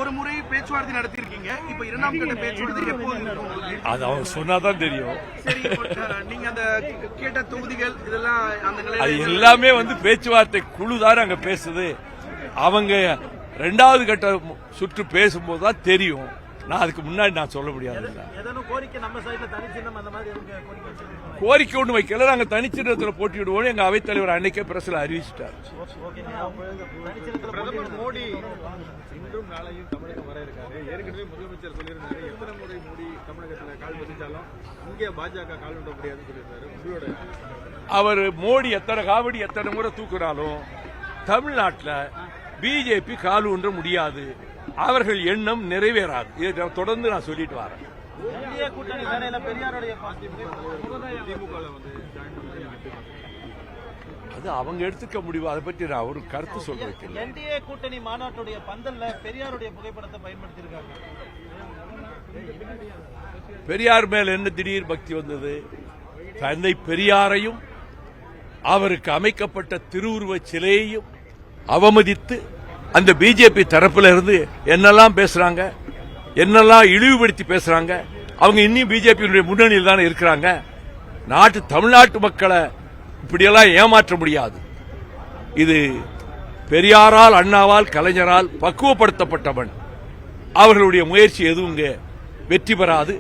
ஒரு முறை பேச்சுவார்த்தை நடத்திருக்கீங்க. இப்ப இரண்டாம் கட்ட பேச்சுவார்த்தை எப்போது? அது அவங்க சொன்னாதான் தெரியும். நீங்க அந்த கேட்ட தொகுதிகள் இதெல்லாம் அது எல்லாமே பேச்சுவார்த்தை குழுதான் அங்க பேசுது. அவங்க 2வது கட்ட சுற்று பேசும்போதுதான் தெரியும். நான் அதுக்கு முன்னாடி நான் சொல்ல முடியாது. கோரிக்கை ஒன்று வைக்கல, நாங்க தனிச்சின்னத்தில் போட்டியிடுவோம். எங்க அவைத்தலைவர் அன்னைக்கே பிரஸ்ல அறிவிச்சிட்டார். பிரதமர் மோடி இன்றும் நாளையும் தமிழகம் வர இருக்காரு. ஏற்கனவே முதலமைச்சர் சொல்லியிருந்தாரு, எத்தனை முறை மோடி தமிழகத்தில் கால் பதிச்சாலும் இங்கே பாஜக கால் விட முடியாதுன்னு சொல்லியிருந்தாரு. அவர் மோடி எத்தனை காவடி எத்தனை முறை தூக்குறாலும் தமிழ்நாட்டில் பிஜேபி கால் ஊன்ற முடியாது. அவர்கள் எண்ணம் நிறைவேறாது. இதை தொடர்ந்து நான் சொல்லிட்டு வரேன். அது அவங்க எடுத்துக்க முடிவு. அதை பற்றி நான் ஒரு கருத்து சொல்ல வைக்கிறேன். என்டிஏ கூட்டணி மாநாட்டுடைய பந்தல்ல பெரியாருடைய புகைப்படத்தை பயன்படுத்தியிருக்காங்க. பெரியார் மேல் என்ன திடீர் பக்தி வந்தது? தந்தை பெரியாரையும் அவருக்கு அமைக்கப்பட்ட திருவுருவ சிலையையும் அவமதித்து அந்த பிஜேபி தரப்புல இருந்து என்னெல்லாம் பேசுறாங்க, என்னெல்லாம் இழிவுபடுத்தி பேசுறாங்க. அவங்க இன்னும் பிஜேபியினுடைய முன்னணியில் தானே இருக்கிறாங்க. தமிழ்நாட்டு மக்களை இப்படியெல்லாம் ஏமாற்ற முடியாது. இது பெரியாரால், அண்ணாவால், கலைஞரால் பக்குவப்படுத்தப்பட்டவன். அவர்களுடைய முயற்சி எதுவும் வெற்றி பெறாது.